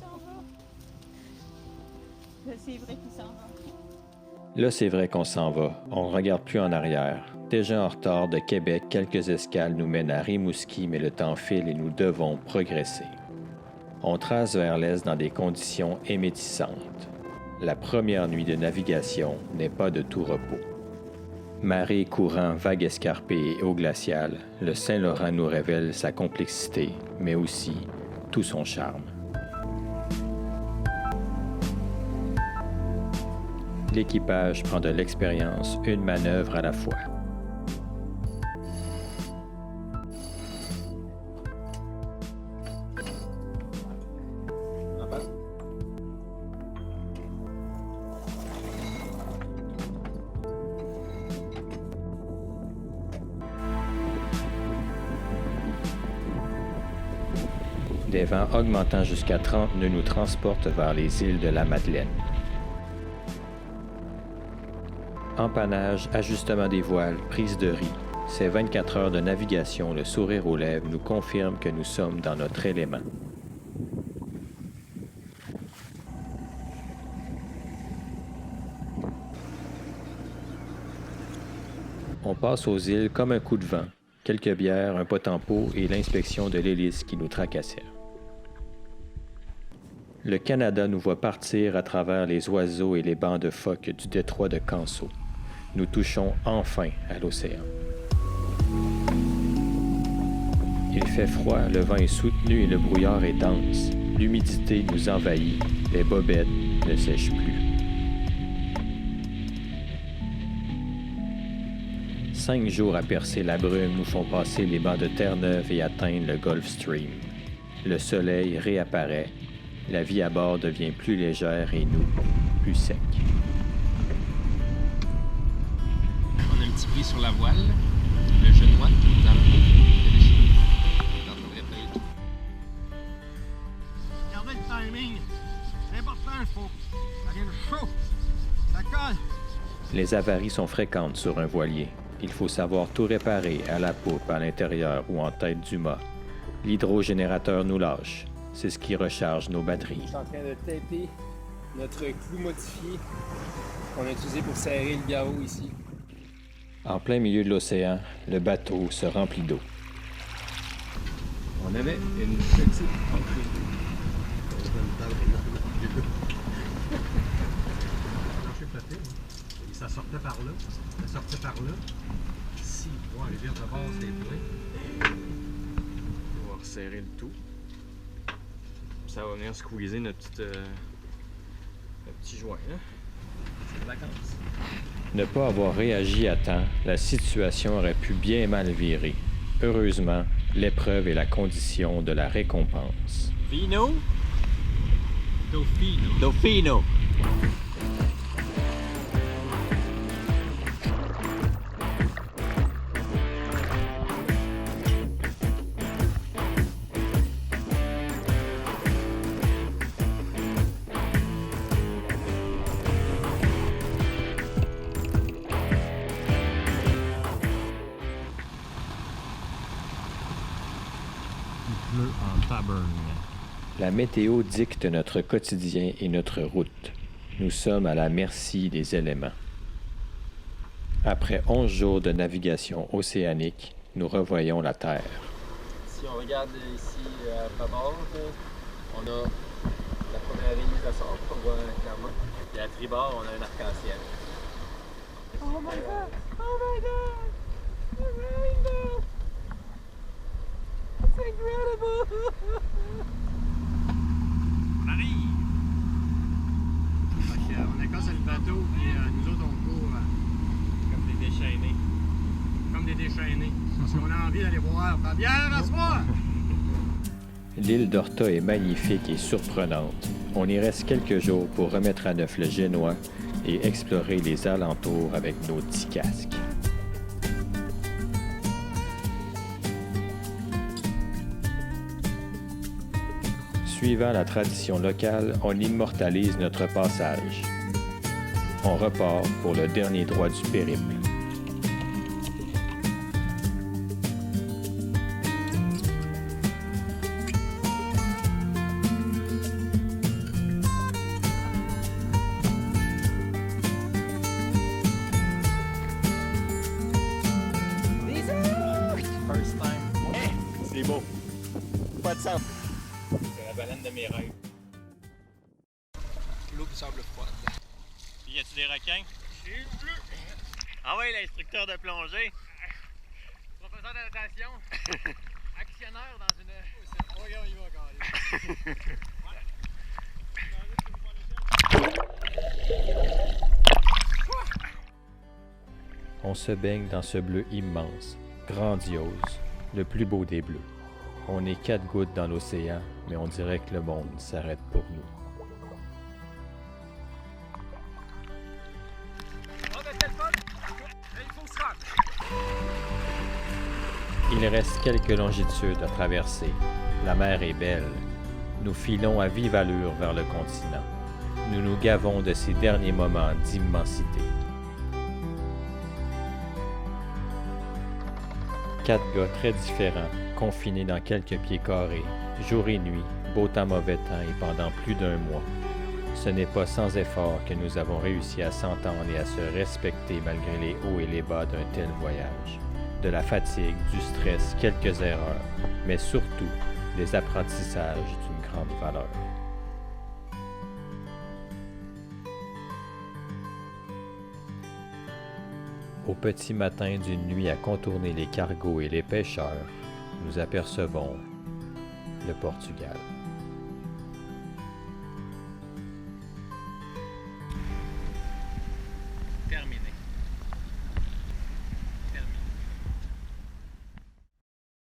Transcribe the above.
s'en va. Là, c'est vrai qu'il s'en va. Là, c'est vrai qu'on s'en va. On ne regarde plus en arrière. Déjà en retard de Québec, quelques escales nous mènent à Rimouski, mais le temps file et nous devons progresser. On trace vers l'est dans des conditions émétissantes. La première nuit de navigation n'est pas de tout repos. Marée, courant, vagues escarpées et eau glaciale, le Saint-Laurent nous révèle sa complexité, mais aussi tout son charme. L'équipage prend de l'expérience, une manœuvre à la fois. Des vents augmentant jusqu'à 30 nœuds nous transportent vers les îles de la Madeleine. Empannage, ajustement des voiles, prise de riz. Ces 24 heures de navigation, le sourire aux lèvres, nous confirment que nous sommes dans notre élément. On passe aux îles comme un coup de vent. Quelques bières, un pot en pot et l'inspection de l'hélice qui nous tracassait. Le Canada nous voit partir à travers les oiseaux et les bancs de phoques du détroit de Canso. Nous touchons enfin à l'océan. Il fait froid, le vent est soutenu et le brouillard est dense. L'humidité nous envahit, les bobettes ne sèchent plus. 5 jours à percer la brume nous font passer les bancs de Terre-Neuve et atteindre le Gulf Stream. Le soleil réapparaît. La vie à bord devient plus légère et nous, plus secs. On a un petit bruit sur la voile. Le genois dans le haut. Regardez le timing. C'est important, il faut. Rien de chaud. Ça colle. Les avaries sont fréquentes sur un voilier. Il faut savoir tout réparer à la poupe, à l'intérieur ou en tête du mât. L'hydrogénérateur nous lâche. C'est ce qui recharge nos batteries. Je suis en train de taper notre clou modifié qu'on a utilisé pour serrer le garrot ici. En plein milieu de l'océan, le bateau se remplit d'eau. On avait une petite entrée. Ça sortait par là. Ça sortait par là. Si, ouais, les verres de base, c'est plein. On va resserrer le tout. Ça va venir squeezer notre petit joint. Hein? C'est les vacances. Ne pas avoir réagi à temps, la situation aurait pu bien mal virer. Heureusement, l'épreuve est la condition de la récompense. Vino? Dauphino. Dauphino. En Taburn. La météo dicte notre quotidien et notre route. Nous sommes à la merci des éléments. Après 11 jours de navigation océanique, nous revoyons la Terre. Si on regarde ici à bâbord, on a la première ligne de sort qu'on voit clairement. Et à tribord, on a un arc-en-ciel. Oh my god! Oh my god! The rainbow! It's incredible! On arrive! Fait qu'on écosse le bateau, puis nous autres, on court comme des déchaînés. Comme des déchaînés. Parce qu'on a envie d'aller voir ta bière à soir! L'île d'Horta est magnifique et surprenante. On y reste quelques jours pour remettre à neuf le génois et explorer les alentours avec nos 10 casques. Suivant la tradition locale, on immortalise notre passage. On repart pour le dernier droit du périple. sens. C'est la baleine de mes rêves. L'eau qui semble froide. Y a-tu des requins? Ah ouais, l'instructeur de plongée. Professeur de natation. Actionnaire dans une... Regarde, il va encore. On se baigne dans ce bleu immense, grandiose, le plus beau des bleus. On est 4 gouttes dans l'océan, mais on dirait que le monde s'arrête pour nous. Il reste quelques longitudes à traverser. La mer est belle. Nous filons à vive allure vers le continent. Nous nous gavons de ces derniers moments d'immensité. 4 gars très différents, confinés dans quelques pieds carrés, jour et nuit, beau temps, mauvais temps et pendant plus d'1 mois. Ce n'est pas sans effort que nous avons réussi à s'entendre et à se respecter malgré les hauts et les bas d'un tel voyage. De la fatigue, du stress, quelques erreurs, mais surtout des apprentissages d'une grande valeur. Au petit matin d'une nuit à contourner les cargos et les pêcheurs, nous apercevons le Portugal.